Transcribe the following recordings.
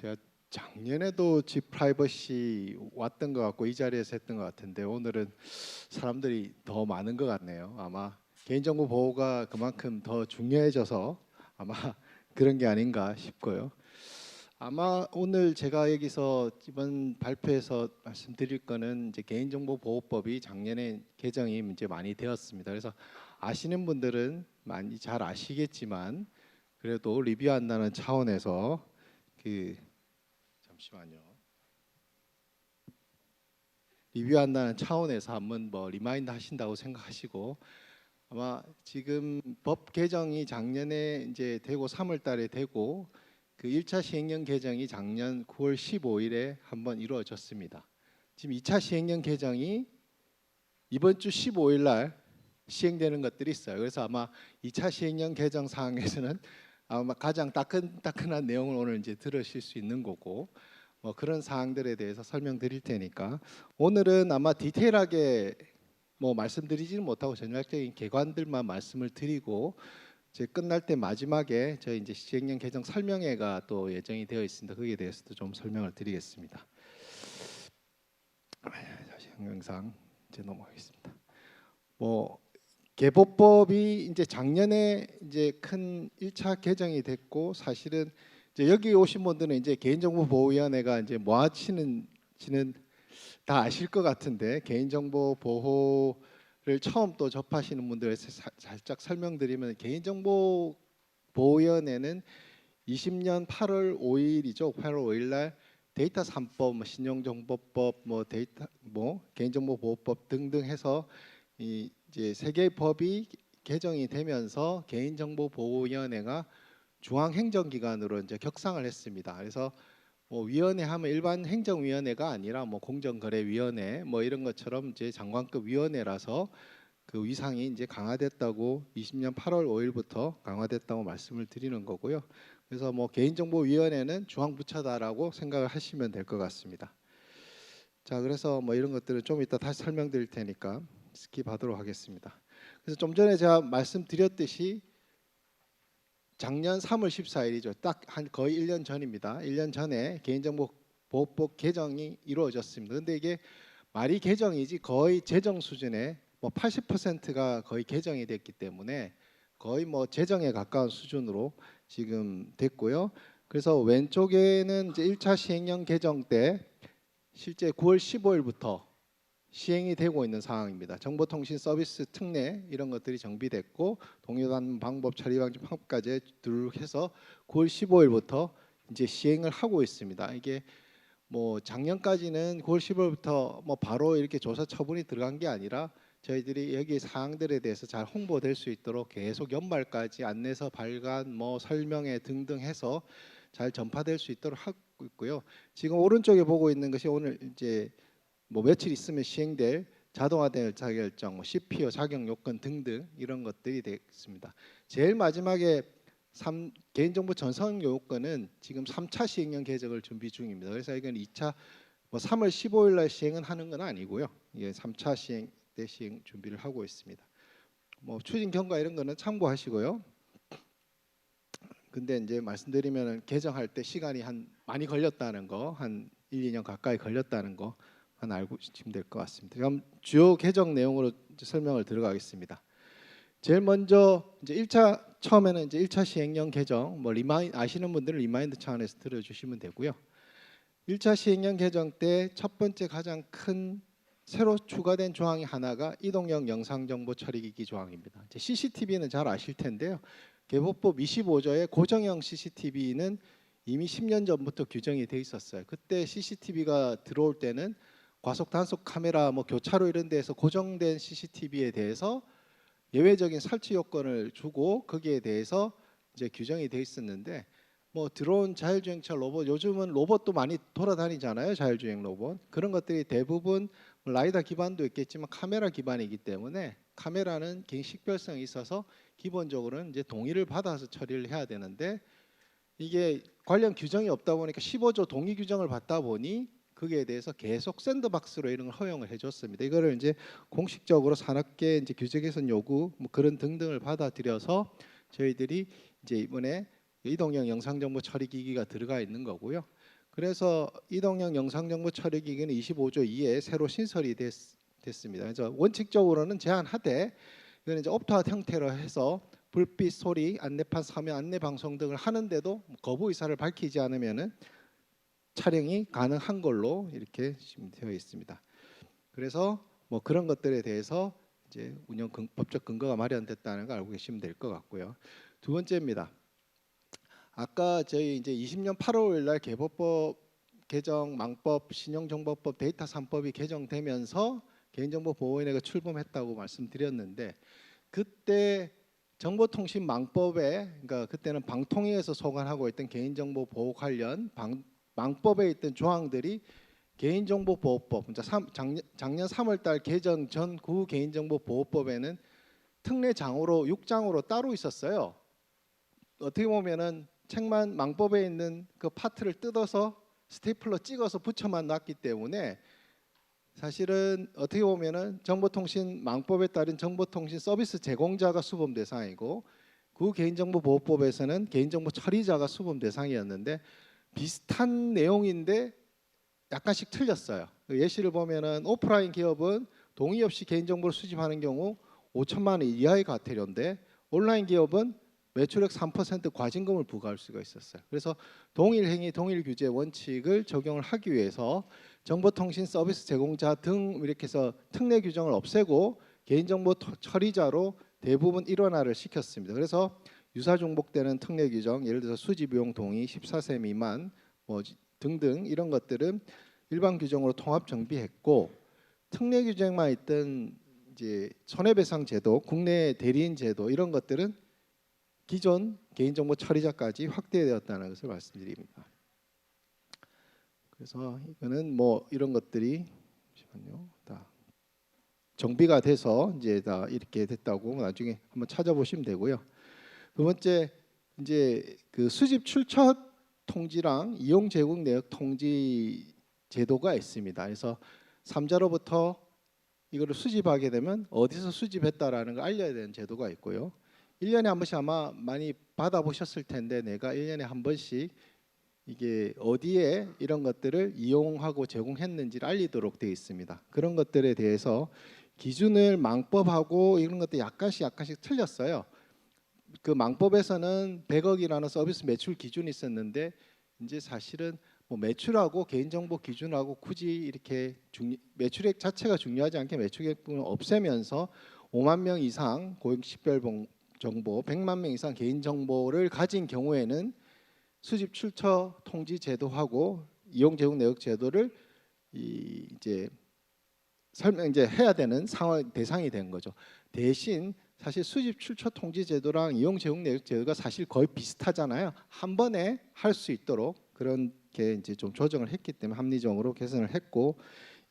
제가 작년에도 집 프라이버시 왔던 것 같고 이 자리에서 했던 것 같은데 오늘은 사람들이 더 많은 것 같네요. 아마 개인정보 보호가 그만큼 더 중요해져서 아마 그런 게 아닌가 싶고요. 아마 오늘 제가 여기서 이번 발표에서 말씀드릴 거는 이제 개인정보보호법이 작년에 개정이 이제 많이 되었습니다. 그래서 아시는 분들은 많이 잘 아시겠지만 그래도 리뷰한다는 차원에서 잠시만요. 리뷰한다는 차원에서 한번 리마인드 하신다고 생각하시고 아마 지금 법 개정이 작년에 이제 되고 3월 달에 되고 그 1차 시행령 개정이 작년 9월 15일에 한번 이루어졌습니다. 지금 2차 시행령 개정이 이번 주 15일 날 시행되는 것들이 있어요. 그래서 아마 2차 시행령 개정 사항에서는 아마 가장 따끈따끈한 내용을 오늘 이제 들으실 수 있는 거고 그런 사항들에 대해서 설명드릴 테니까 오늘은 아마 디테일하게 말씀드리지는 못하고 전략적인 개관들만 말씀을 드리고 이제 끝날 때 마지막에 저희 이제 시행령 개정 설명회가 또 예정이 되어 있습니다. 거기에 대해서도 좀 설명을 드리겠습니다. 다시 영상 이제 넘어가겠습니다. 개보법이 이제 작년에 이제 큰 1차 개정이 됐고 사실은 이제 여기 오신 분들은 이제 개인정보보호위원회가 이제 뭐 하시는지는 다 아실 것 같은데 개인정보 보호를 처음 또 접하시는 분들에 살짝 설명드리면 개인정보보호위원회는 20년 8월 5일이죠. 8월 5일 날 데이터 3법, 신용정보법, 데이터 개인정보보호법 등등 해서 이제 세 개의 법이 개정이 되면서 개인정보보호위원회가 중앙행정기관으로 이제 격상을 했습니다. 그래서 위원회 하면 일반 행정위원회가 아니라 공정거래위원회 이런 것처럼 이제 장관급 위원회라서 그 위상이 이제 강화됐다고 20년 8월 5일부터 강화됐다고 말씀을 드리는 거고요. 그래서 개인정보위원회는 중앙부처다라고 생각을 하시면 될 것 같습니다. 자, 그래서 이런 것들을 좀 이따 다시 설명드릴 테니까 스킵하도록 하겠습니다. 그래서 좀 전에 제가 말씀드렸듯이 작년 3월 14일이죠. 딱 거의 1년 전입니다. 1년 전에 개인정보보호법 개정이 이루어졌습니다. 그런데 이게 말이 개정이지 거의 제정 수준의 80%가 거의 개정이 됐기 때문에 거의 제정에 가까운 수준으로 지금 됐고요. 그래서 왼쪽에는 이제 1차 시행령 개정 때 실제 9월 15일부터 시행이 되고 있는 상황입니다. 정보통신 서비스 특례 이런 것들이 정비됐고 동의받는 방법, 처리 방식, 방법까지 둘 해서 9월 15일부터 이제 시행을 하고 있습니다. 이게 작년까지는 9월 15일부터 바로 이렇게 조사 처분이 들어간 게 아니라 저희들이 여기 사항들에 대해서 잘 홍보될 수 있도록 계속 연말까지 안내서 발간, 설명회 등등 해서 잘 전파될 수 있도록 하고 있고요. 지금 오른쪽에 보고 있는 것이 오늘 이제 며칠 있으면 시행될 자동화된 의사결정, CPO 자격 요건 등등 이런 것들이 되겠습니다. 제일 마지막에 개인정보 전송 요건은 지금 3차 시행령 개정을 준비 중입니다. 그래서 이건 2차 3월 15일 날 시행은 하는 건 아니고요. 예, 3차 시행 때 시행 준비를 하고 있습니다. 추진 경과 이런 거는 참고하시고요. 근데 이제 말씀드리면 개정할 때 시간이 많이 걸렸다는 거, 한 1, 2년 가까이 걸렸다는 거 알고 계시면 될 것 같습니다. 그럼 주요 개정 내용으로 설명을 들어가겠습니다. 제일 먼저 이제 1차 처음에는 이제 1차 시행령 개정 아시는 분들은 리마인드 차원에서 들어주시면 되고요. 1차 시행령 개정 때 첫 번째 가장 큰 새로 추가된 조항이 하나가 이동형 영상정보 처리기기 조항입니다. 이제 CCTV는 잘 아실 텐데요. 개보법 25조의 고정형 CCTV는 이미 10년 전부터 규정이 돼 있었어요. 그때 CCTV가 들어올 때는 과속 단속 카메라 교차로 이런 데에서 고정된 CCTV에 대해서 예외적인 설치 요건을 주고 거기에 대해서 이제 규정이 돼 있었는데 들어온 자율주행차 로봇 요즘은 로봇도 많이 돌아다니잖아요. 자율주행 로봇 그런 것들이 대부분 라이다 기반도 있겠지만 카메라 기반이기 때문에 카메라는 개인 식별성이 있어서 기본적으로는 이제 동의를 받아서 처리를 해야 되는데 이게 관련 규정이 없다 보니까 15조 동의 규정을 받다 보니 거기에 대해서 계속 샌드박스로 이런 걸 허용을 해줬습니다. 이거를 이제 공식적으로 산업계 이제 규제 개선 요구 그런 등등을 받아들여서 저희들이 이제 이번에 이동형 영상정보 처리기기가 들어가 있는 거고요. 그래서 이동형 영상정보 처리기기는 25조 2에 새로 신설이 됐습니다. 그래서 원칙적으로는 제한하되 이거는 이제 옵토화 형태로 해서 불빛, 소리, 안내판, 사면, 안내 방송 등을 하는데도 거부 의사를 밝히지 않으면은 촬영이 가능한 걸로 이렇게 지금 되어 있습니다. 그래서 뭐 그런 것들에 대해서 이제 법적 근거가 마련됐다는 걸 알고 계시면 될 것 같고요. 두 번째입니다. 아까 저희 이제 20년 8월 날 개보법 개정, 망법, 신용정보법, 데이터 3법이 개정되면서 개인정보보호위원회가 출범했다고 말씀드렸는데 그때 정보통신망법에 그러니까 그때는 방통위에서 소관하고 있던 개인정보보호 관련 망법에 있던 조항들이 개인정보보호법 작년 3월달 개정 전 구 개인정보보호법에는 특례장으로 6장으로 따로 있었어요. 어떻게 보면은 책만 망법에 있는 그 파트를 뜯어서 스테이플러 찍어서 붙여만 놨기 때문에 사실은 어떻게 보면은 정보통신 망법에 따른 정보통신 서비스 제공자가 수범 대상이고 그 개인정보보호법에서는 개인정보 처리자가 수범 대상이었는데 비슷한 내용인데 약간씩 틀렸어요. 예시를 보면은 오프라인 기업은 동의 없이 개인정보를 수집하는 경우 5천만 원 이하의 과태료인데 온라인 기업은 매출액 3% 과징금을 부과할 수가 있었어요. 그래서 동일 행위 동일 규제 원칙을 적용을 하기 위해서 정보통신 서비스 제공자 등 이렇게 해서 특례 규정을 없애고 개인정보 처리자로 대부분 일원화를 시켰습니다. 그래서 유사 중복되는 특례 규정, 예를 들어서 수집 비용 동의, 14세 미만 뭐 등등 이런 것들은 일반 규정으로 통합 정비했고 특례 규정만 있던 이제 손해배상 제도, 국내 대리인 제도 이런 것들은 기존 개인정보 처리자까지 확대되었다는 것을 말씀드립니다. 그래서 이거는 뭐 이런 것들이 잠시만요. 다 정비가 돼서 이제 다 이렇게 됐다고 나중에 한번 찾아보시면 되고요. 두 번째 이제 그 수집 출처 통지랑 이용 제공 내역 통지 제도가 있습니다. 그래서 3자로부터 이거를 수집하게 되면 어디서 수집했다라는 걸 알려야 되는 제도가 있고요. 1년에 한 번씩 아마 많이 받아보셨을 텐데 내가 1년에 한 번씩 이게 어디에 이런 것들을 이용하고 제공했는지를 알리도록 되어 있습니다. 그런 것들에 대해서 기준을 망법하고 이런 것들 약간씩 틀렸어요. 그 망법에서는 100억이라는 서비스 매출 기준이 있었는데 이제 사실은 뭐 매출하고 개인정보 기준하고 굳이 이렇게 매출액 자체가 중요하지 않게 매출액을 없애면서 5만 명 이상 고용 식별 정보, 100만 명 이상 개인 정보를 가진 경우에는 수집 출처 통지 제도하고 이용 제공 내역 제도를 이제 해야 되는 상황 대상이 된 거죠. 대신 사실 수집 출처 통지 제도랑 이용 제공 내역 제도가 사실 거의 비슷하잖아요. 한 번에 할 수 있도록 그렇게 이제 좀 조정을 했기 때문에 합리적으로 개선을 했고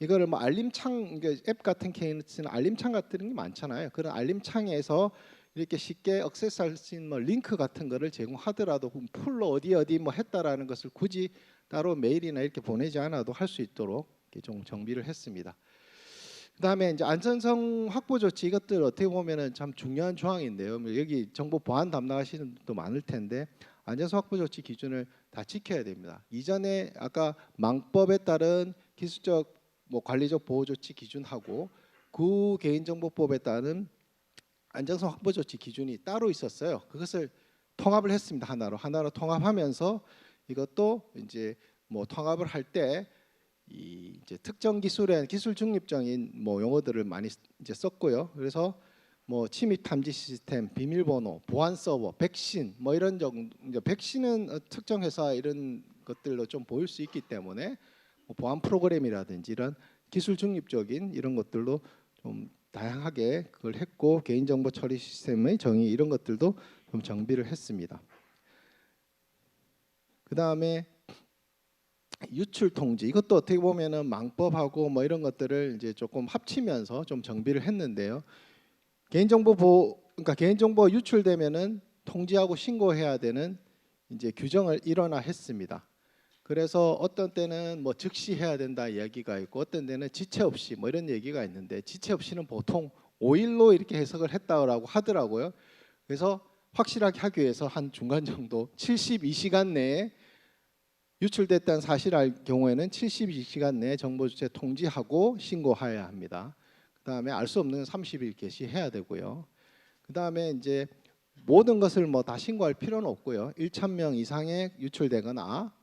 이거를 뭐 알림창 앱 같은 케이스는 알림창 같은 게 많잖아요. 그런 알림창에서 이렇게 쉽게 액세스할 수 있는 뭐 링크 같은 거를 제공하더라도 풀로 어디 뭐 했다라는 것을 굳이 따로 메일이나 이렇게 보내지 않아도 할 수 있도록 이렇게 좀 정비를 했습니다. 그다음에 이제 안전성 확보 조치 이것들 어떻게 보면은 참 중요한 조항인데요. 여기 정보 보안 담당하시는 분도 많을 텐데 안전성 확보 조치 기준을 다 지켜야 됩니다. 이전에 아까 망법에 따른 기술적 뭐 관리적 보호 조치 기준하고 구 개인정보법에 따른 안전성 확보 조치 기준이 따로 있었어요. 그것을 통합을 했습니다. 하나로 통합하면서 이것도 이제 뭐 통합을 할 때 이제 특정 기술의 기술 중립적인 뭐 용어들을 많이 이제 썼고요. 그래서 뭐 침입 탐지 시스템, 비밀번호, 보안 서버, 백신 뭐 이런 정도. 이제 백신은 특정 회사 이런 것들로 좀 보일 수 있기 때문에 뭐 보안 프로그램이라든지 이런 기술 중립적인 이런 것들로 좀 다양하게 그걸 했고 개인정보 처리 시스템의 정의 이런 것들도 좀 정비를 했습니다. 그 다음에 유출 통지 이것도 어떻게 보면은 망법하고 뭐 이런 것들을 이제 조금 합치면서 좀 정비를 했는데요. 그러니까 개인정보 유출되면은 통지하고 신고해야 되는 이제 규정을 일원화했습니다. 그래서 어떤 때는 뭐 즉시 해야 된다 이야기가 있고 어떤 때는 지체 없이 뭐 이런 얘기가 있는데 지체 없이는 보통 5일로 이렇게 해석을 했다고 하더라고요. 그래서 확실하게 하기 위해서 한 중간 정도 72시간 내에 유출됐다는 사실을 알 경우에는 72시간 내에 정보 주체 통지하고 신고해야 합니다. 그다음에 알 수 없는 30일 게시해야 되고요. 그다음에 이제 모든 것을 뭐 다 신고할 필요는 없고요. 1,000명 이상의 유출되거나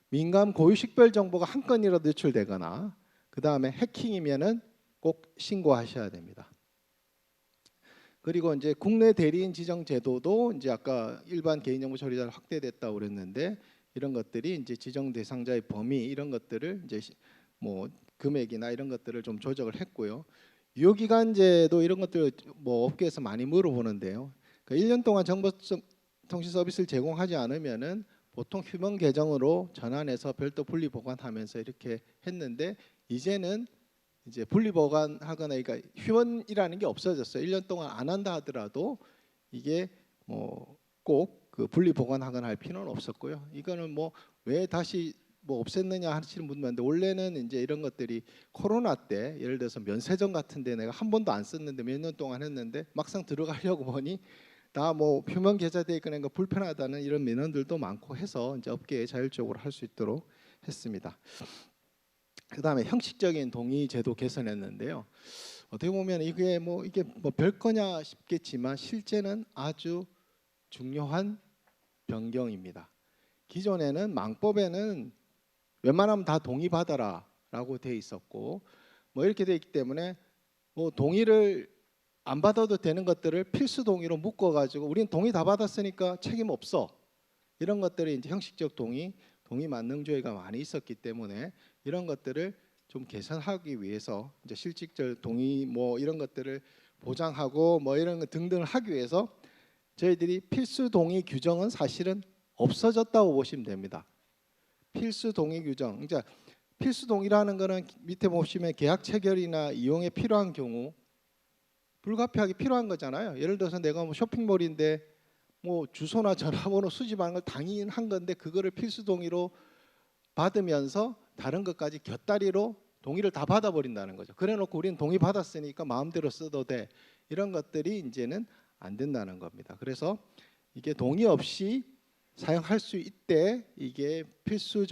민감 고유 식별 정보가 한 건이라도 유출되거나 그다음에 해킹이면은 꼭 신고하셔야 됩니다. 그리고 이제 국내 대리인 지정 제도도 이제 아까 일반 개인정보 처리자를 확대됐다고 그랬는데 이런 것들이 이제 지정 대상자의 범위 이런 것들을 이제 뭐 금액이나 이런 것들을 좀 조정을 했고요. 유효기간제도 이런 것들 뭐 업계에서 많이 물어보는데요. 그러니까 1년 동안 정보통신 서비스를 제공하지 않으면은 보통 휴먼 계정으로 전환해서 별도 분리 보관하면서 이렇게 했는데 이제는 이제 분리 보관하거나 그러니까 휴먼이라는 게 없어졌어요. 1년 동안 안 한다 하더라도 이게 뭐 꼭 그 분리 보관하거나 할 필요는 없었고요. 이거는 뭐 왜 다시 뭐 없앴느냐 하시는 분도 많은데 원래는 이제 이런 것들이 코로나 때 예를 들어서 면세점 같은데 내가 한 번도 안 썼는데 몇 년 동안 했는데 막상 들어가려고 보니 다 뭐 휴먼 계좌 돼 있거나 불편하다는 이런 민원들도 많고 해서 이제 업계에 자율적으로 할 수 있도록 했습니다. 그다음에 형식적인 동의 제도 개선했는데요. 어떻게 보면 이게 뭐 별거냐 싶겠지만 실제는 아주 중요한 변경입니다. 기존에는 망법에는 웬만하면 다 동의 받아라라고 돼 있었고 뭐 이렇게 돼 있기 때문에 뭐 동의를 안 받아도 되는 것들을 필수 동의로 묶어가지고 우리는 동의 다 받았으니까 책임 없어 이런 것들이 이제 형식적 동의 만능주의가 많이 있었기 때문에 이런 것들을 좀 개선하기 위해서 이제 실질적 동의 뭐 이런 것들을 보장하고 뭐 이런 거 등등을 하기 위해서 저희들이 필수 동의 규정은 사실은 없어졌다고 보시면 됩니다. 필수 동의 규정, 그러니까 필수 동의라는 거는 밑에 보시면 계약 체결이나 이용에 필요한 경우 불가피하게 필요한 거잖아요. 예를 들어서 내가 뭐 쇼핑몰인데 뭐 주소나 전화번호 수집하는 걸 당연한 건데 그거를 필수 동의로 받으면서 다른 것까지 곁다리로 동의를 다 받아버린다는 거죠. 그래놓고 우리는 동의 받았으니까 마음대로 써도 돼. 이런 것들이 이제는 안 된다는 겁니다. 그래서 이게 동의 없이 사용할 수 있대 이게 필수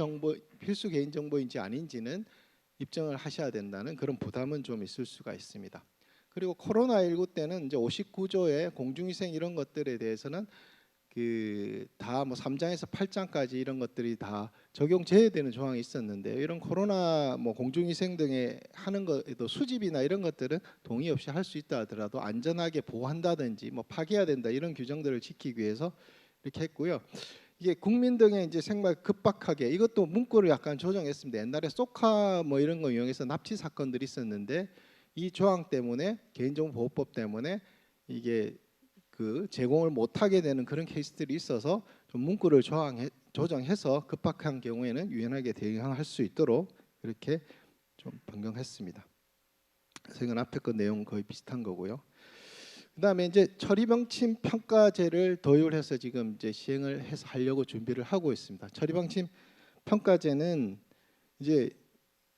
개인 정보인지 아닌지는 입증을 하셔야 된다는 그런 부담은 좀 있을 수가 있습니다. 그리고 코로나19 때는 이제 59조의 공중위생 이런 것들에 대해서는 그 다 뭐 3장에서 8장까지 이런 것들이 다 적용 제외되는 조항이 있었는데 이런 코로나 뭐 공중위생 등에 하는 것에도 수집이나 이런 것들은 동의 없이 할 수 있다 하더라도 안전하게 보호한다든지 뭐 파기해야 된다 이런 규정들을 지키기 위해서 이렇게 했고요. 이게 국민 등의 이제 생활 급박하게 이것도 문구를 약간 조정했습니다. 옛날에 소카 뭐 이런 거 이용해서 납치 사건들이 있었는데 이 조항 때문에 개인정보보호법 때문에 이게 그 제공을 못하게 되는 그런 케이스들이 있어서 좀 문구를 조정해서 급박한 경우에는 유연하게 대응할 수 있도록 이렇게 좀 변경했습니다. 그래서 이건 앞에 거 내용 거의 비슷한 거고요. 그다음에 이제 처리방침 평가제를 도입을 해서 지금 이제 시행을 해서 하려고 준비를 하고 있습니다. 처리방침 평가제는 이제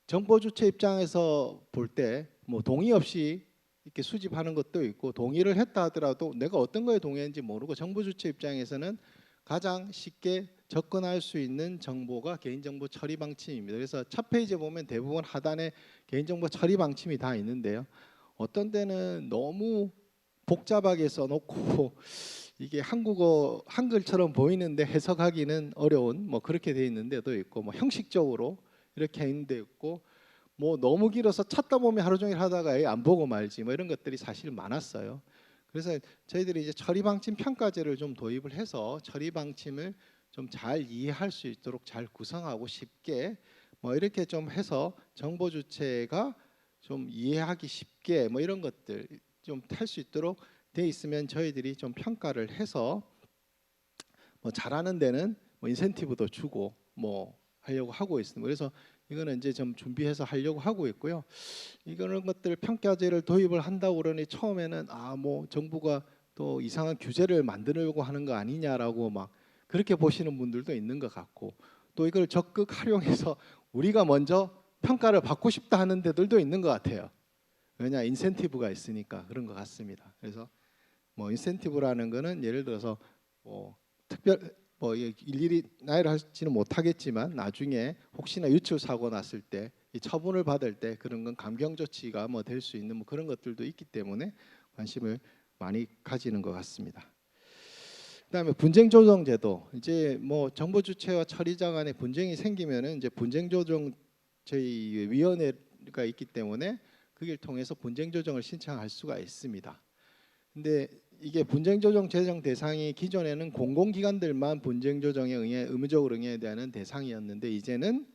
정보 주체 입장에서 볼 때 뭐 동의 없이 이렇게 수집하는 것도 있고 동의를 했다 하더라도 내가 어떤 거에 동의했는지 모르고 정보 주체 입장에서는 가장 쉽게 접근할 수 있는 정보가 개인정보 처리 방침입니다. 그래서 첫 페이지에 보면 대부분 하단에 개인정보 처리 방침이 다 있는데요. 어떤 때는 너무 복잡하게 써놓고 이게 한글처럼 보이는데 해석하기는 어려운 뭐 그렇게 돼 있는 데도 있고 뭐 형식적으로 이렇게 있는 데 있고 뭐 너무 길어서 찾다 보면 하루 종일 하다가 안 보고 말지 뭐 이런 것들이 사실 많았어요. 그래서 저희들이 이제 처리 방침 평가제를 좀 도입을 해서 처리 방침을 좀 잘 이해할 수 있도록 잘 구성하고 쉽게 뭐 이렇게 좀 해서 정보 주체가 좀 이해하기 쉽게 뭐 이런 것들 좀 할 수 있도록 돼 있으면 저희들이 좀 평가를 해서 뭐 잘하는 데는 뭐 인센티브도 주고 뭐 하려고 하고 있습니다. 그래서 이거는 이제 좀 준비해서 하려고 하고 있고요. 이런 것들 평가제를 도입을 한다고 그러니 처음에는 뭐 정부가 또 이상한 규제를 만들려고 하는 거 아니냐라고 막 그렇게 보시는 분들도 있는 것 같고 또 이걸 적극 활용해서 우리가 먼저 평가를 받고 싶다 하는 데들도 있는 것 같아요. 왜냐 인센티브가 있으니까 그런 것 같습니다. 그래서 뭐 인센티브라는 거는 예를 들어서 특별 일일이 나열을 하지는 못하겠지만 나중에 혹시나 유출 사고 났을 때 이 처분을 받을 때 그런 건 감경 조치가 뭐 될 수 있는 뭐 그런 것들도 있기 때문에 관심을 많이 가지는 것 같습니다. 그다음에 분쟁 조정 제도, 이제 뭐 정보 주체와 처리자 간에 분쟁이 생기면은 이제 분쟁 조정 저희 위원회가 있기 때문에 그걸 통해서 분쟁 조정을 신청할 수가 있습니다. 근데 이게 분쟁 조정 제정 대상이 기존에는 공공기관들만 분쟁 조정에 의무적으로 응해야 되는 대상이었는데 이제는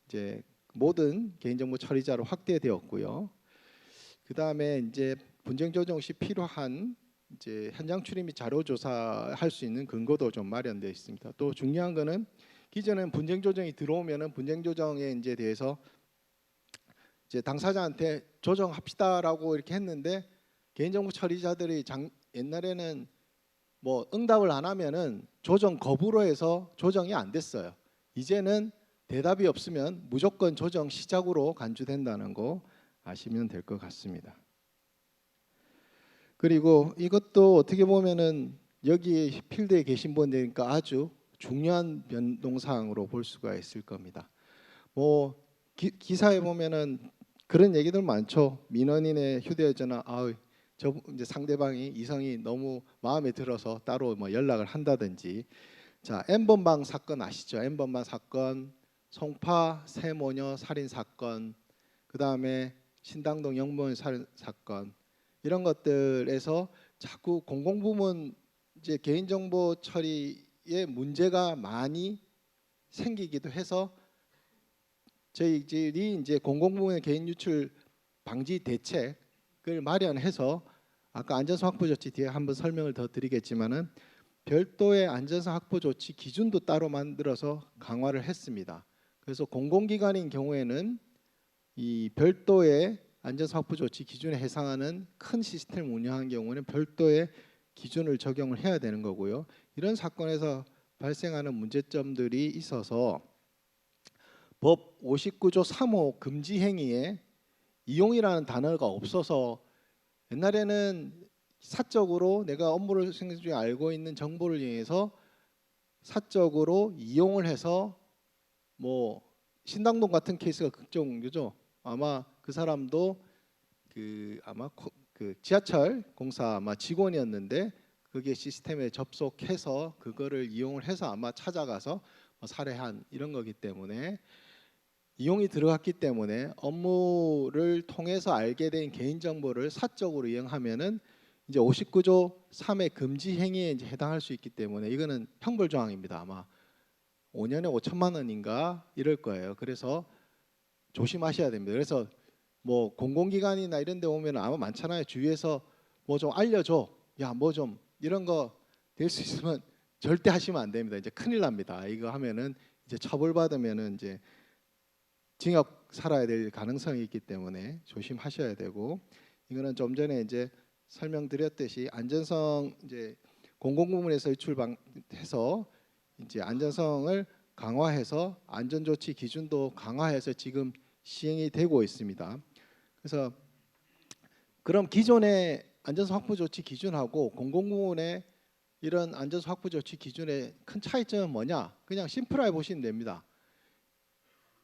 이제 모든 개인정보 처리자로 확대되었고요. 그 다음에 이제 분쟁 조정 시 필요한 이제 현장 출입 및 자료 조사할 수 있는 근거도 좀 마련되어 있습니다. 또 중요한 거는 기존에는 분쟁 조정이 들어오면은 분쟁 조정에 이제 대해서 이제 당사자한테 조정합시다라고 이렇게 했는데 개인정보 처리자들이 옛날에는 뭐 응답을 안 하면은 조정 거부로 해서 조정이 안 됐어요. 이제는 대답이 없으면 무조건 조정 시작으로 간주된다는 거 아시면 될 것 같습니다. 그리고 이것도 어떻게 보면은 여기 필드에 계신 분들이니까 아주 중요한 변동사항으로 볼 수가 있을 겁니다. 뭐 기사에 보면은 그런 얘기들 많죠. 민원인의 휴대전화, 저 이제 상대방이 이성이 너무 마음에 들어서 따로 뭐 연락을 한다든지. 자, N번방 사건 아시죠? N번방 사건, 송파 세모녀 살인 사건, 그 다음에 신당동 영모인 살인 사건, 이런 것들에서 자꾸 공공부문 이제 개인정보 처리에 문제가 많이 생기기도 해서 저희들이 이제 공공부문의 개인 유출 방지 대책을 마련해서 아까 안전성 확보 조치 뒤에 한번 설명을 더 드리겠지만은 별도의 안전성 확보 조치 기준도 따로 만들어서 강화를 했습니다. 그래서 공공기관인 경우에는 이 별도의 안전성 확보 조치 기준에 해당하는 큰 시스템을 운영하는 경우는 별도의 기준을 적용을 해야 되는 거고요. 이런 사건에서 발생하는 문제점들이 있어서 법 59조 3호 금지 행위에 이용이라는 단어가 없어서 옛날에는 사적으로 내가 업무를 수행 중에 알고 있는 정보를 이용해서 사적으로 이용을 해서 뭐 신당동 같은 케이스가 극정유죠. 아마 그 사람도 그 지하철 공사 아마 직원이었는데 그게 시스템에 접속해서 그거를 이용을 해서 아마 찾아가서 뭐 살해한 이런 거기 때문에 이용이 들어갔기 때문에 업무를 통해서 알게 된 개인정보를 사적으로 이용하면은 이제 59조 3의 금지 행위에 이제 해당할 수 있기 때문에 이거는 형벌 조항입니다. 아마 5년에 5천만 원인가 이럴 거예요. 그래서 조심하셔야 됩니다. 그래서 뭐 공공기관이나 이런 데 오면 아마 많잖아요. 주위에서 뭐 좀 알려줘. 야, 뭐 좀 이런 거 될 수 있으면 절대 하시면 안 됩니다. 이제 큰일 납니다. 이거 하면은 이제 처벌받으면은 이제 징역 살아야 될 가능성이 있기 때문에 조심하셔야 되고, 이거는 좀 전에 이제 설명드렸듯이 안전성 이제 공공부문에서 유출해서 이제 안전성을 강화해서 안전조치 기준도 강화해서 지금 시행이 되고 있습니다. 그래서 그럼 기존의 안전성 확보 조치 기준하고 공공부문의 이런 안전성 확보 조치 기준의 큰 차이점은 뭐냐? 그냥 심플하게 보시면 됩니다.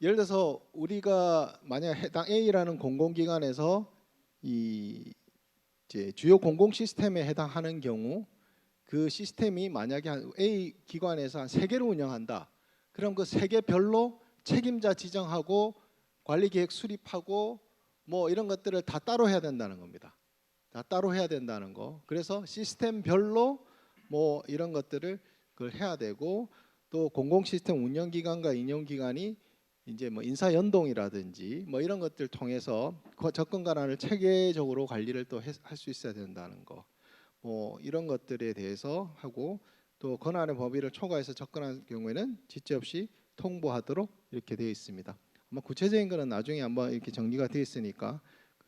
예를 들어서 우리가 만약 해당 A라는 공공기관에서 이 이제 주요 공공 시스템에 해당하는 경우 그 시스템이 만약에 한 A 기관에서 한 3개를 운영한다. 그럼 그 3개별로 책임자 지정하고 관리 계획 수립하고 뭐 이런 것들을 다 따로 해야 된다는 겁니다. 다 따로 해야 된다는 거. 그래서 시스템별로 뭐 이런 것들을 그걸 해야 되고, 또 공공 시스템 운영 기관과 인용 기관이 이제 뭐 인사 연동이라든지 뭐 이런 것들 통해서 접근 권한을 체계적으로 관리를 또 할 수 있어야 된다는 거. 뭐 이런 것들에 대해서 하고, 또 권한의 범위를 초과해서 접근한 경우에는 지체 없이 통보하도록 이렇게 되어 있습니다. 아마 구체적인 거는 나중에 한번 이렇게 정리가 되어 있으니까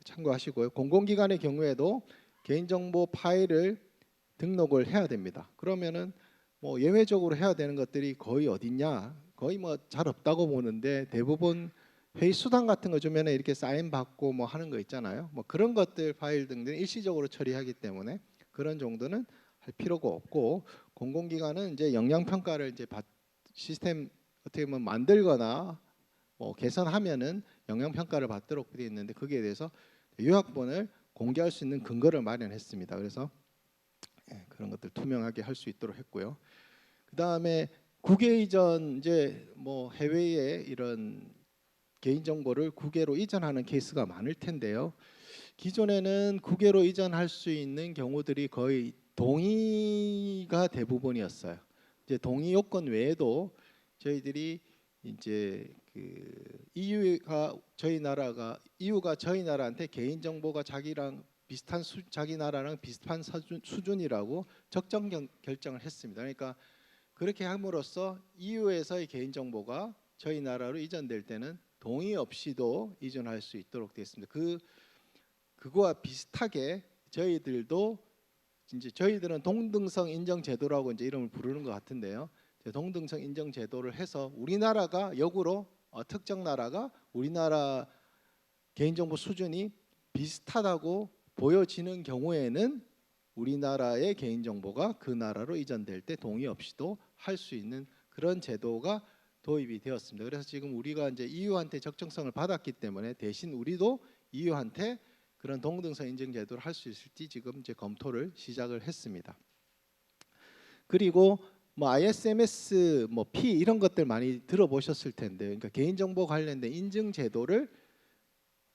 참고하시고요. 공공기관의 경우에도 개인정보 파일을 등록을 해야 됩니다. 그러면은 뭐 예외적으로 해야 되는 것들이 거의 어딨냐? 거의 뭐 잘 없다고 보는데, 대부분 회의 수당 같은 거 주면은 이렇게 사인 받고 뭐 하는 거 있잖아요. 뭐 그런 것들 파일 등등 일시적으로 처리하기 때문에 그런 정도는 할 필요가 없고, 공공기관은 이제 영양 평가를 이제 시스템 어떻게 보면 만들거나 개선하면은 영양 평가를 받도록 되어 있는데, 거기에 대해서 요약본을 공개할 수 있는 근거를 마련했습니다. 그래서 그런 것들 투명하게 할 수 있도록 했고요. 그 다음에 국외 이전, 이제 뭐 해외에 이런 개인 정보를 국외로 이전하는 케이스가 많을 텐데요. 기존에는 국외로 이전할 수 있는 경우들이 거의 동의가 대부분이었어요. 이제 동의 요건 외에도 저희들이 이제 그 EU가 저희 나라한테 개인 정보가 자기랑 비슷한 자기 나라랑 비슷한 수준이라고 적정 결정을 했습니다. 그러니까 그렇게 함으로써 EU에서의 개인 정보가 저희 나라로 이전될 때는 동의 없이도 이전할 수 있도록 되어 있습니다. 그거와 비슷하게 저희들도 이제 저희들은 동등성 인정 제도라고 이제 이름을 부르는 것 같은데요. 동등성 인정 제도를 해서 우리나라가 역으로 특정 나라가 우리나라 개인정보 수준이 비슷하다고 보여지는 경우에는 우리나라의 개인정보가 그 나라로 이전될 때 동의 없이도 할 수 있는 그런 제도가 도입이 되었습니다. 그래서 지금 우리가 이제 EU한테 적정성을 받았기 때문에 대신 우리도 EU한테 그런 동등성 인증 제도를 할 수 있을지 지금 이제 검토를 시작을 했습니다. 그리고 뭐 ISMS, 뭐 P 이런 것들 많이 들어보셨을 텐데, 그러니까 개인정보 관련된 인증 제도를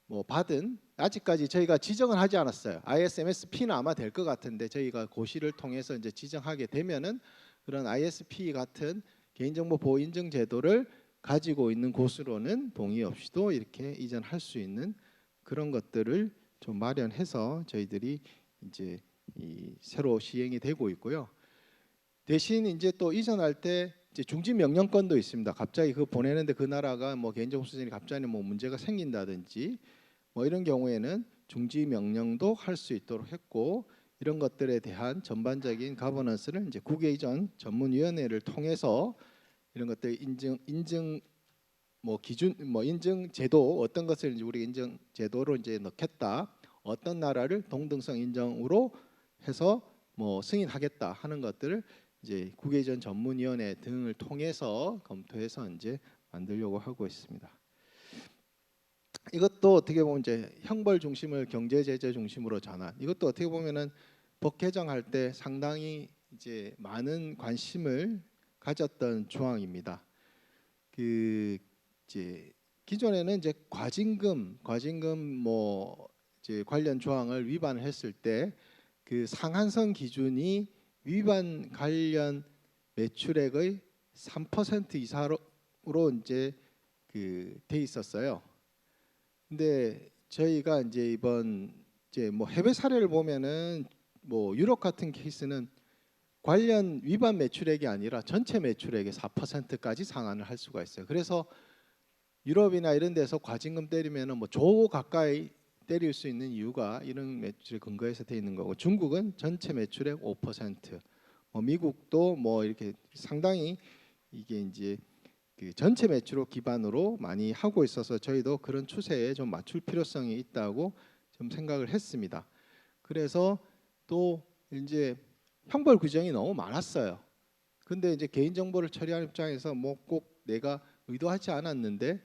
뭐 받은, 아직까지 저희가 지정을 하지 않았어요. ISMS P는 아마 될 것 같은데, 저희가 고시를 통해서 이제 지정하게 되면은 그런 ISP 같은 개인정보 보호 인증 제도를 가지고 있는 곳으로는 동의 없이도 이렇게 이전할 수 있는 그런 것들을 좀 마련해서 저희들이 이제 새로 시행이 되고 있고요. 대신 이제 또 이전할 때 이제 중지 명령권도 있습니다. 갑자기 그 보내는데 그 나라가 뭐 개인정보 수준이 갑자기 뭐 문제가 생긴다든지 뭐 이런 경우에는 중지 명령도 할 수 있도록 했고, 이런 것들에 대한 전반적인 가버넌스를 이제 국외 이전 전문위원회를 통해서 이런 것들 인증 뭐 기준, 뭐 인증 제도 어떤 것을 이제 우리 인증 제도로 이제 넣겠다, 어떤 나라를 동등성 인정으로 해서 뭐 승인하겠다 하는 것들을 이제 국외 이전 전문위원회 등을 통해서 검토해서 이제 만들려고 하고 있습니다. 이것도 어떻게 보면 이제 형벌 중심을 경제 제재 중심으로 전환. 이것도 어떻게 보면은 법 개정할 때 상당히 이제 많은 관심을 가졌던 조항입니다. 그 이제 기존에는 이제 과징금 뭐 이제 관련 조항을 위반했을 때 그 상한선 기준이 위반 관련 매출액의 3% 이사로 이제 그 돼 있었어요. 근데 저희가 이제 이번 이제 뭐 해외 사례를 보면은 뭐 유럽 같은 케이스는 관련 위반 매출액이 아니라 전체 매출액의 4%까지 상한을 할 수가 있어요. 그래서 유럽이나 이런 데서 과징금 때리면은 뭐 조 가까이 때릴 수 있는 이유가 이런 매출의 근거에서 돼 있는 거고, 중국은 전체 매출액 5%, 뭐 미국도 뭐 이렇게 상당히 이게 이제 그 전체 매출을 기반으로 많이 하고 있어서 저희도 그런 추세에 좀 맞출 필요성이 있다고 좀 생각을 했습니다. 그래서 또 이제 형벌 규정이 너무 많았어요. 근데 이제 개인정보를 처리하는 입장에서 뭐 꼭 내가 의도하지 않았는데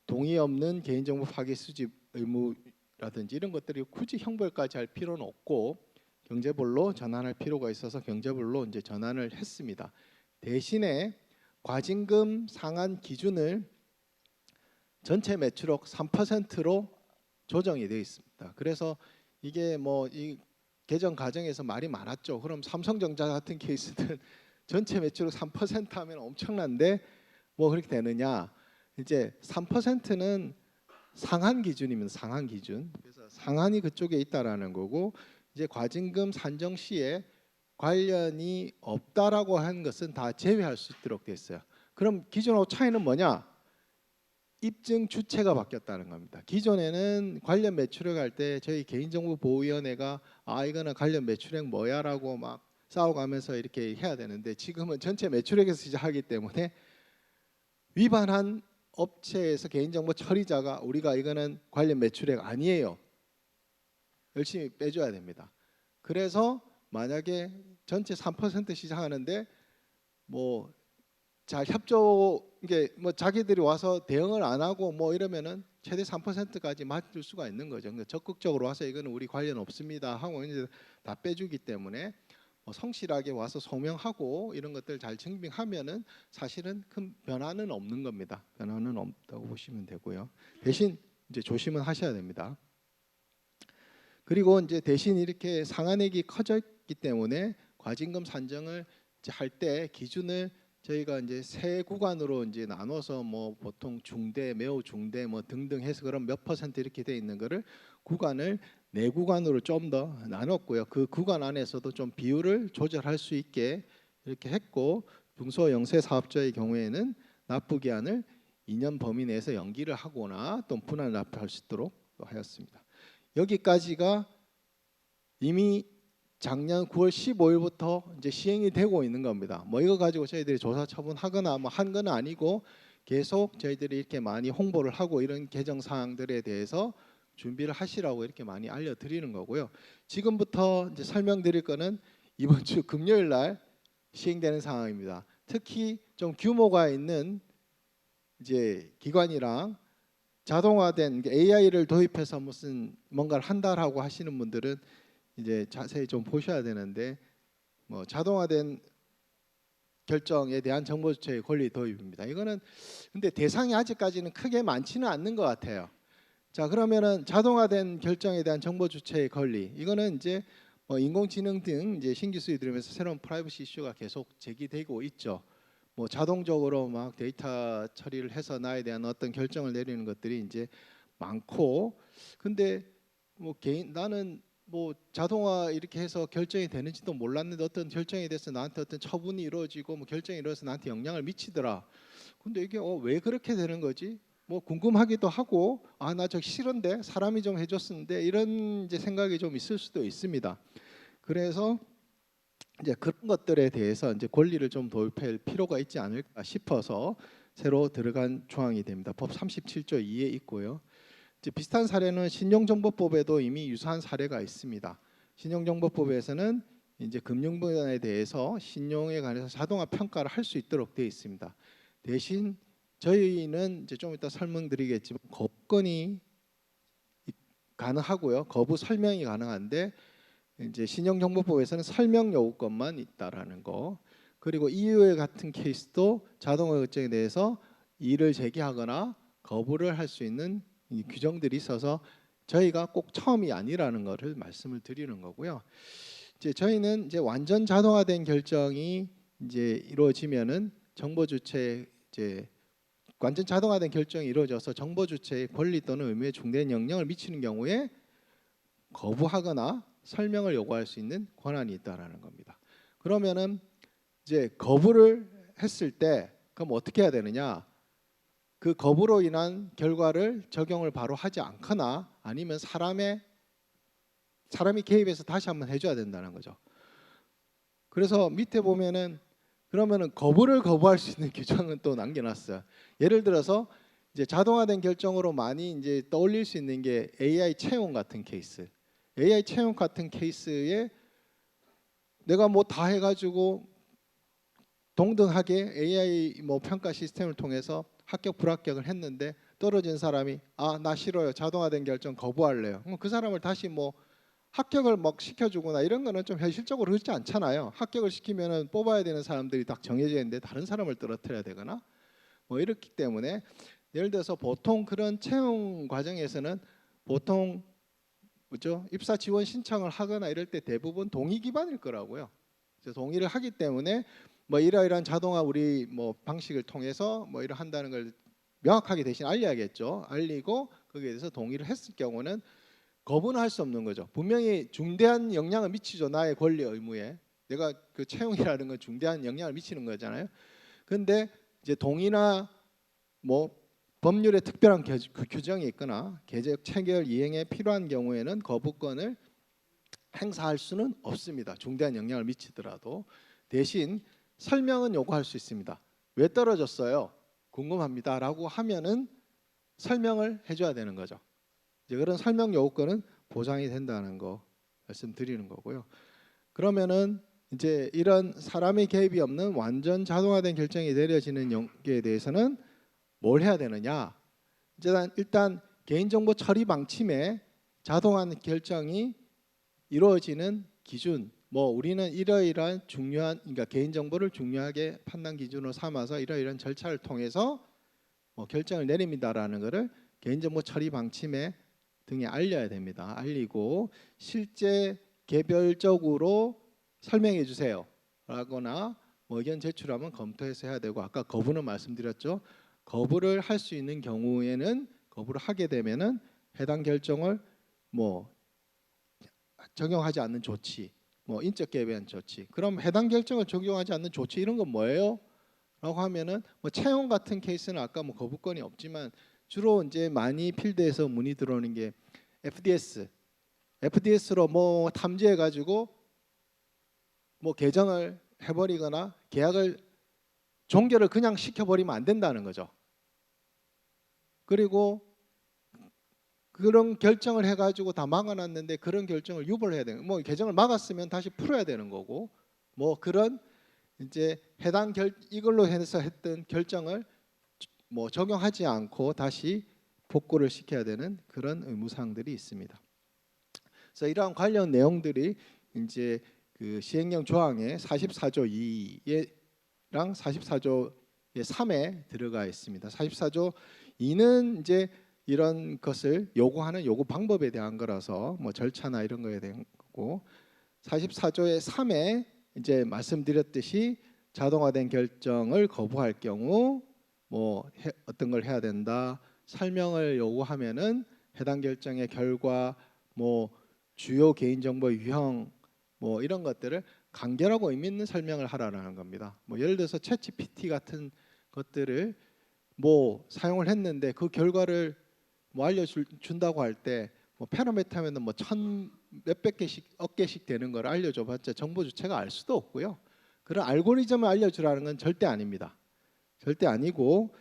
동의 없는 개인정보 파기 수집 의무라든지 이런 것들이 굳이 형벌까지 할 필요는 없고 경제벌로 전환할 필요가 있어서 경제벌로 이제 전환을 했습니다. 대신에 과징금 상한 기준을 전체 매출액 3%로 조정이 되어 있습니다. 그래서 이게 뭐 이 개정 과정에서 말이 많았죠. 그럼 삼성전자 같은 케이스는 전체 매출액 3% 하면 엄청난데 뭐 그렇게 되느냐? 이제 3%는 상한 기준이면 상한 기준. 그래서 상한이 그쪽에 있다라는 거고, 이제 과징금 산정 시에 관련이 없다라고 하는 것은 다 제외할 수 있도록 됐어요. 그럼 기존하고 차이는 뭐냐? 입증 주체가 바뀌었다는 겁니다. 기존에는 관련 매출액 할 때 저희 개인정보보호위원회가 이거는 관련 매출액 뭐야라고 막 싸워가면서 이렇게 해야 되는데, 지금은 전체 매출액에서 시작하기 때문에 위반한 업체에서 개인정보 처리자가 우리가 이거는 관련 매출액 아니에요, 열심히 빼줘야 됩니다. 그래서 만약에 전체 3% 시작하는데 뭐 잘 협조 이게 뭐 자기들이 와서 대응을 안 하고 뭐 이러면은 최대 3%까지 맞을 수가 있는 거죠. 그러니까 적극적으로 와서 이거는 우리 관련 없습니다 하고 이제 다 빼주기 때문에 뭐 성실하게 와서 소명하고 이런 것들 잘 증빙하면은 사실은 큰 변화는 없는 겁니다. 변화는 없다고 보시면 되고요. 대신 이제 조심은 하셔야 됩니다. 그리고 이제 대신 이렇게 상한액이 커져 있기 때문에 과징금 산정을 할 때 기준을 저희가 이제 세 구간으로 이제 나눠서 뭐 보통 중대, 매우 중대 뭐 등등 해서 그럼 몇 퍼센트 이렇게 돼 있는 거를 구간을 네 구간으로 좀 더 나눴고요. 그 구간 안에서도 좀 비율을 조절할 수 있게 이렇게 했고 중소영세 사업자의 경우에는 납부 기한을 2년 범위 내에서 연기를 하거나 또 분할 납부할 수 있도록 하였습니다. 여기까지가 이미 작년 9월 15일부터 이제 시행이 되고 있는 겁니다. 뭐 이거 가지고 저희들이 조사 처분하거나 뭐 한 건 아니고 계속 저희들이 이렇게 많이 홍보를 하고 이런 개정 사항들에 대해서 준비를 하시라고 이렇게 많이 알려드리는 거고요. 지금부터 이제 설명드릴 거는 이번 주 금요일 날 시행되는 상황입니다. 특히 좀 규모가 있는 이제 기관이랑 자동화된 AI를 도입해서 무슨 뭔가를 한다라고 하시는 분들은 이제 자세히 좀 보셔야 되는데 뭐 자동화된 결정에 대한 정보 주체의 권리 도입입니다. 이거는 근데 대상이 아직까지는 크게 많지는 않는 것 같아요. 자, 그러면은 자동화된 결정에 대한 정보 주체의 권리 이거는 이제 뭐 인공지능 등 이제 신기 수요 들으면서 새로운 프라이버시 이슈가 계속 제기되고 있죠. 뭐 자동적으로 막 데이터 처리를 해서 나에 대한 어떤 결정을 내리는 것들이 이제 많고 근데 뭐 개인 나는 뭐 자동화 이렇게 해서 결정이 되는지도 몰랐는데 어떤 결정에 대해서 나한테 어떤 처분이 이루어지고 뭐 결정이 이루어져서 나한테 영향을 미치더라. 근데 이게 왜 그렇게 되는 거지? 뭐 궁금하기도 하고 아 나 저 싫은데 사람이 좀 해줬는데 이런 이제 생각이 좀 있을 수도 있습니다. 그래서 이제 그런 것들에 대해서 이제 권리를 좀 도입할 필요가 있지 않을까 싶어서 새로 들어간 조항이 됩니다. 법 37조 2에 있고요. 이제 비슷한 사례는 신용정보법에도 이미 유사한 사례가 있습니다. 신용정보법에서는 이제 금융분야에 대해서 신용에 관해서 자동화 평가를 할 수 있도록 되어 있습니다. 대신 저희는 이제 좀 이따 설명드리겠지만 거부권이 가능하고요. 거부 설명이 가능한데 이제 신용정보법에서는 설명 요구권만 있다라는 거. 그리고 이후에 같은 케이스도 자동화 결정에 대해서 이의를 제기하거나 거부를 할 수 있는 이 규정들이 있어서 저희가 꼭 처음이 아니라는 것을 말씀을 드리는 거고요. 이제 저희는 이제 완전 자동화된 결정이 이제 이루어지면은 정보 주체 이제 완전 자동화된 결정이 이루어져서 정보 주체의 권리 또는 의무에 중대한 영향을 미치는 경우에 거부하거나 설명을 요구할 수 있는 권한이 있다라는 겁니다. 그러면은 이제 거부를 했을 때 그럼 어떻게 해야 되느냐? 그 거부로 인한 결과를 적용을 바로 하지 않거나 아니면 사람이 개입해서 다시 한번 해줘야 된다는 거죠. 그래서 밑에 보면은 그러면은 거부를 거부할 수 있는 규정은 또 남겨놨어요. 예를 들어서 이제 자동화된 결정으로 많이 이제 떠올릴 수 있는 게 AI 채용 같은 케이스. AI 채용 같은 케이스에 내가 뭐 다 해가지고 동등하게 AI 뭐 평가 시스템을 통해서 합격 불합격을 했는데 떨어진 사람이 아 나 싫어요 자동화된 결정 거부할래요. 그럼 그 사람을 다시 뭐 합격을 막 시켜주거나 이런 거는 좀 현실적으로 그렇지 않잖아요. 합격을 시키면은 뽑아야 되는 사람들이 딱 정해져 있는데 다른 사람을 떨어뜨려야 되거나 뭐 이렇기 때문에 예를 들어서 보통 그런 채용 과정에서는 보통 그죠 입사 지원 신청을 하거나 이럴 때 대부분 동의 기반일 거라고요. 그래서 동의를 하기 때문에 뭐 이러이러한 자동화 우리 뭐 방식을 통해서 뭐 이러 한다는 걸 명확하게 대신 알려야겠죠. 알리고 거기에 대해서 동의를 했을 경우는 거부는 할 수 없는 거죠. 분명히 중대한 영향을 미치죠. 나의 권리 의무에. 내가 그 채용이라는 건 중대한 영향을 미치는 거잖아요. 근데 이제 동의나 뭐 법률에 특별한 규정이 있거나 계적 체결 이행에 필요한 경우에는 거부권을 행사할 수는 없습니다. 중대한 영향을 미치더라도 대신 설명은 요구할 수 있습니다. 왜 떨어졌어요? 궁금합니다라고 하면은 설명을 해줘야 되는 거죠. 이제 그런 설명 요구권은 보장이 된다는 거 말씀드리는 거고요. 그러면은 이제 이런 사람의 개입이 없는 완전 자동화된 결정이 내려지는 게 대해서는 뭘 해야 되느냐? 일단 개인정보 처리 방침에 자동화 결정이 이루어지는 기준, 뭐 우리는 이러이러한 중요한, 그러니까 개인정보를 중요하게 판단 기준으로 삼아서 이러이러한 절차를 통해서 뭐 결정을 내립니다라는 것을 개인정보 처리 방침에 등에 알려야 됩니다. 알리고 실제 개별적으로 설명해 주세요 라거나 뭐 의견 제출하면 검토해서 해야 되고, 아까 거부는 말씀드렸죠. 거부를 할 수 있는 경우에는, 거부를 하게 되면은 해당 결정을 뭐 적용하지 않는 조치, 뭐 인적 개입에 대한 조치. 그럼 해당 결정을 적용하지 않는 조치 이런 건 뭐예요? 라고 하면은 뭐 채용 같은 케이스는 아까 뭐 거부권이 없지만 주로 이제 많이 필드에서 문의 들어오는 게 FDS로 뭐 탐지해 가지고 뭐 개정을 해버리거나 계약을 종결을 그냥 시켜버리면 안 된다는 거죠. 그리고 그런 결정을 해가지고 다 막아놨는데 그런 결정을 유보를 해야 되는, 뭐 개정을 막았으면 다시 풀어야 되는 거고, 뭐 그런 이제 이걸로 해서 했던 결정을 뭐 적용하지 않고 다시 복구를 시켜야 되는 그런 의무사항들이 있습니다. 그래서 이러한 관련 내용들이 이제 그 시행령 조항의 44조 2랑 44조 3에 들어가 있습니다. 44조 2는 이제 이런 것을 요구하는 요구 방법에 대한 거라서 뭐 절차나 이런 거에 대한 거고, 44조의 3에 이제 말씀드렸듯이 자동화된 결정을 거부할 경우 뭐 어떤 걸 해야 된다, 설명을 요구하면은 해당 결정의 결과, 뭐 주요 개인정보 유형, 뭐 이런 것들을 간결하고 의미 있는 설명을 하라는 겁니다. 뭐 예를 들어서 챗GPT 같은 것들을 뭐 사용을 했는데 그 결과를 뭐 알려준다고 할 때 뭐 패러미터면은 뭐 몇백 개씩 억 개씩 되는 걸 알려줘봤자 정보 주체가 알 수도 없고요. 그런 알고리즘을 알려주라는 건 절대 아닙니다. 절대 아니고,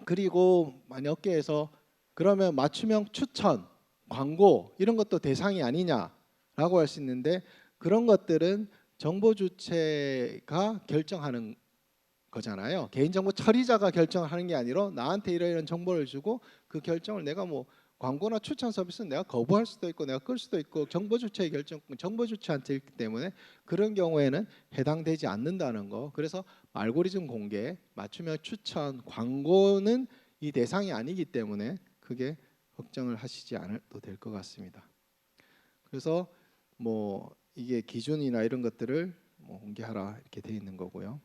그리고 만약 업계에서 그러면 맞춤형 추천, 광고 이런 것도 대상이 아니냐라고 할 수 있는데, 그런 것들은 정보 주체가 결정하는 거잖아요. 개인정보 처리자가 결정을 하는 게 아니라 나한테 이런 정보를 주고 그 결정을 내가 뭐 광고나 추천 서비스는 내가 거부할 수도 있고 내가 끌 수도 있고 정보 주체의 결정권 정보 주체한테 있기 때문에 그런 경우에는 해당되지 않는다는 거. 그래서 알고리즘 공개, 맞춤형 추천, 광고는 이 대상이 아니기 때문에 크게 걱정을 하시지 않아도 될 것 같습니다. 그래서 뭐 이게 기준이나 이런 것들을 뭐 공개하라 이렇게 돼 있는 거고요.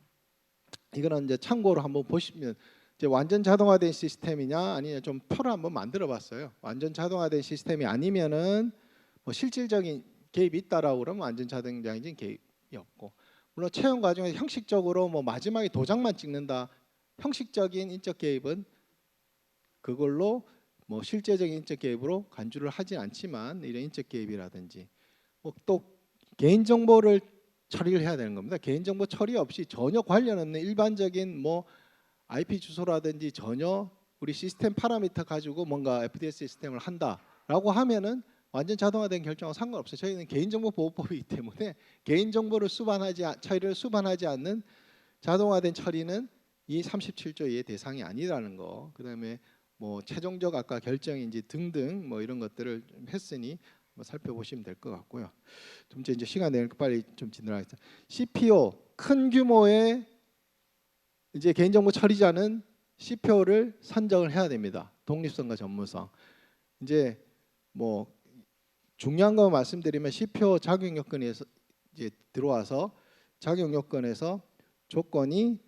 이거는 이제 참고로 한번 보시면, 이제 완전 자동화된 시스템이냐 아니냐 좀 표를 한번 만들어봤어요. 완전 자동화된 시스템이 아니면은 뭐 실질적인 개입이 있다라고 그러면 완전 자동화된 개입이 없고, 물론 채용 과정에서 형식적으로 뭐 마지막에 도장만 찍는다, 형식적인 인적 개입은 그걸로 뭐 실제적인 인적 개입으로 간주를 하지 않지만 이런 인적 개입이라든지 뭐 또 개인정보를 처리를 해야 되는 겁니다. 개인정보 처리 없이 전혀 관련 없는 일반적인 뭐 IP 주소라든지 전혀 우리 시스템 파라미터 가지고 뭔가 FDS 시스템을 한다라고 하면은 완전 자동화된 결정은 상관없어요. 저희는 개인정보보호법이기 때문에 개인정보를 처리를 수반하지 않는 자동화된 처리는 이 37조의 대상이 아니라는 거. 그다음에 뭐 최종적 아까 결정인지 등등 뭐 이런 것들을 좀 했으니 뭐 살펴보시면 될 것 같고요. 좀 이제 시간 내니까 빨리 좀 진행하겠습니다. CPO 큰 규모의 이제 개인정보 처리자는 CPO를 선정을 해야 됩니다. 독립성과 전문성. 이제 뭐 중요한 거 말씀드리면 CPO 자격 요건에서 이제 들어와서 자격 요건에서 조건이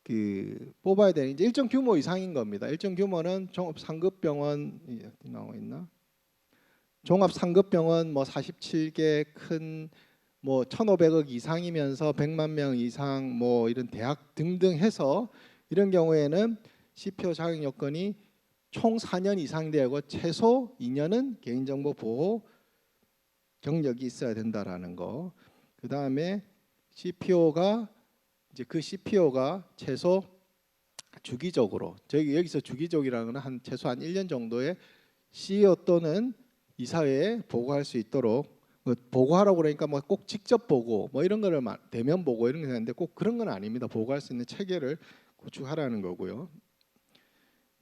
그 뽑아야 되는 이제 일정 규모 이상인 겁니다. 일정 규모는 종합 상급병원 나와 있나? 종합 상급병원 뭐 47개 큰 뭐 1,500억 이상이면서 100만 명 이상 뭐 이런 대학 등등 해서 이런 경우에는 CPO 자격 요건이 총 4년 이상 되고 최소 2년은 개인정보 보호 경력이 있어야 된다라는 거. 그 다음에 CPO가 이제 그 CPO가 최소 주기적으로, 저희 여기서 주기적이라는 건 한 최소한 1년 정도의 CEO 또는 이사회에 보고할 수 있도록 보고하라고 그러니까 뭐 꼭 직접 보고 뭐 이런 거를 대면 보고 이런 게 되는데 꼭 그런 건 아닙니다. 보고할 수 있는 체계를 구축하라는 거고요.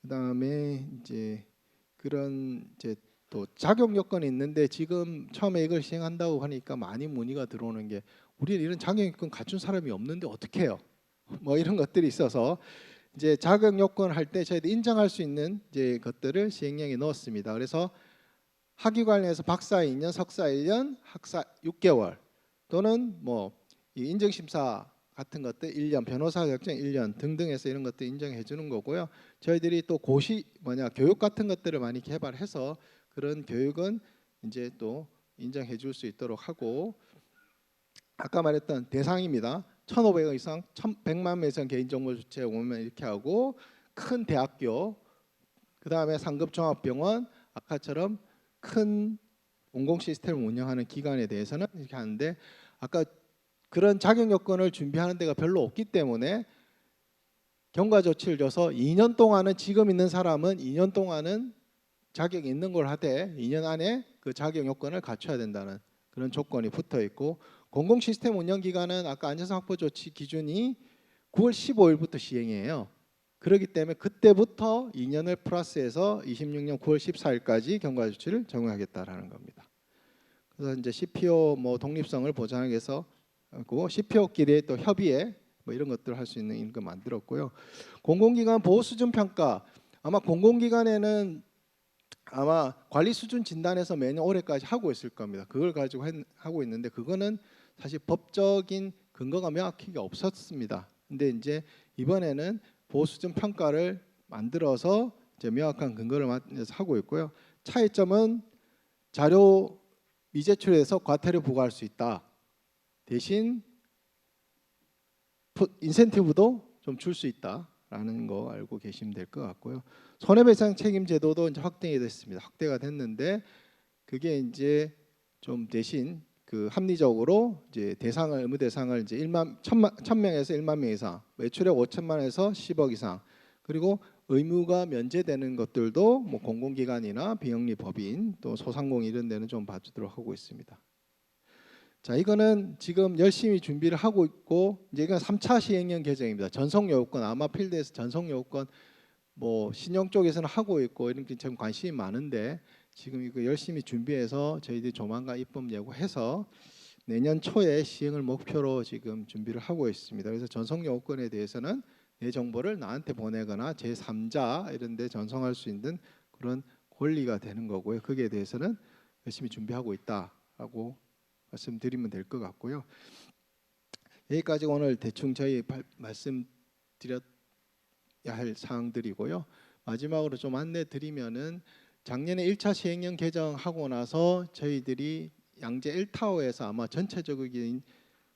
그다음에 이제 그런 이제 또 자격 요건이 있는데 지금 처음에 이걸 시행한다고 하니까 많이 문의가 들어오는 게 우리는 이런 자격 요건 갖춘 사람이 없는데 어떻게 해요? 뭐 이런 것들이 있어서 이제 자격 요건 할 때 저희도 인정할 수 있는 이제 것들을 시행령에 넣었습니다. 그래서 학위 관련해서 박사 2년, 석사 1년, 학사 6개월 또는 뭐 인정 심사 같은 것들 1년, 변호사 자격증 1년 등등해서 이런 것들 인정해 주는 거고요. 저희들이 또 교육 같은 것들을 많이 개발해서 그런 교육은 이제 또 인정해 줄 수 있도록 하고 아까 말했던 대상입니다. 1,500원 이상, 100만 명 이상 개인정보 주체 오면 이렇게 하고 큰 대학교, 그다음에 상급 종합병원 아까처럼 큰 공공 시스템을 운영하는 기관에 대해서는 이렇게 하는데 아까 그런 자격 요건을 준비하는 데가 별로 없기 때문에 경과 조치를 줘서 2년 동안은 지금 있는 사람은 2년 동안은 자격이 있는 걸 하되 2년 안에 그 자격 요건을 갖춰야 된다는 그런 조건이 붙어 있고 공공 시스템 운영 기간은 아까 안전성 확보 조치 기준이 9월 15일부터 시행이에요. 그렇기 때문에 그때부터 2년을 플러스해서 26년 9월 14일까지 경과 조치를 적용하겠다라는 겁니다. 그래서 이제 CPO 뭐 독립성을 보장하기 위해서 CPO끼리 또 협의회 뭐 이런 것들을 할 수 있는 거 만들었고요. 공공기관 보호 수준 평가 아마 공공기관에는 아마 관리 수준 진단에서 매년 올해까지 하고 있을 겁니다. 그걸 가지고 하고 있는데 그거는 사실 법적인 근거가 명확히 없었습니다. 근데 이제 이번에는 보호 수준 평가를 만들어서 이제 명확한 근거를 만들어서 하고 있고요. 차이점은 자료 미제출에서 과태료 부과할 수 있다. 대신 인센티브도 좀 줄 수 있다라는 거 알고 계시면 될 것 같고요. 손해배상 책임 제도도 이제 확대가 됐습니다. 확대가 됐는데 그게 이제 좀 대신 그 합리적으로 이제 의무 대상을 이제 1,000명에서 1만 명 이상, 매출액 5천만에서 10억 이상, 그리고 의무가 면제되는 것들도 뭐 공공기관이나 비영리 법인 또 소상공인 이런 데는 좀 봐주도록 하고 있습니다. 자, 이거는 지금 열심히 준비를 하고 있고 이제 이건 3차 시행령 개정입니다. 전송요건 아마 필드에서 전송요건 뭐 신용 쪽에서는 하고 있고 이런 게 참 관심이 많은데 지금 이거 열심히 준비해서 저희들이 조만간 입법 예고해서 내년 초에 시행을 목표로 지금 준비를 하고 있습니다. 그래서 전송요건에 대해서는 내 정보를 나한테 보내거나 제3자 이런 데 전송할 수 있는 그런 권리가 되는 거고요. 거기에 대해서는 열심히 준비하고 있다라고 말씀드리면 될 것 같고요. 여기까지 오늘 대충 저희 말씀드려야 할 사항들이고요. 마지막으로 좀 안내 드리면은 작년에 1차 시행령 개정하고 나서 저희들이 양재 1타워에서 아마 전체적인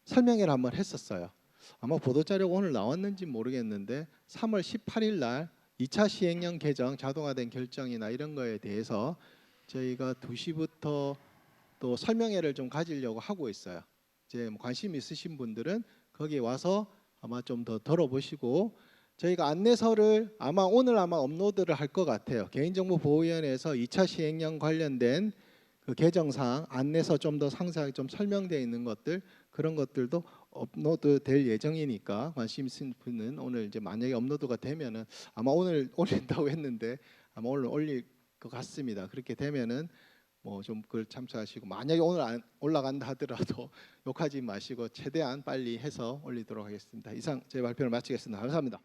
설명회를 한번 했었어요. 아마 보도자료가 오늘 나왔는지 모르겠는데 3월 18일 날 2차 시행령 개정 자동화된 결정이나 이런 거에 대해서 저희가 2시부터 또 설명회를 좀 가지려고 하고 있어요. 이제 관심 있으신 분들은 거기 와서 아마 좀 더 들어보시고 저희가 안내서를 오늘 업로드를 할 것 같아요. 개인정보보호위원회에서 2차 시행령 관련된 그 개정사항 안내서 좀 더 상세하게 좀 설명되어 있는 것들 그런 것들도 업로드 될 예정이니까 관심 있으신 분은 오늘 이제 만약에 업로드가 되면은 아마 오늘 올린다고 했는데 아마 오늘 올릴 것 같습니다. 그렇게 되면은 뭐 좀 그걸 참조하시고 만약에 오늘 안 올라간다 하더라도 욕하지 마시고 최대한 빨리 해서 올리도록 하겠습니다. 이상 제 발표를 마치겠습니다. 감사합니다.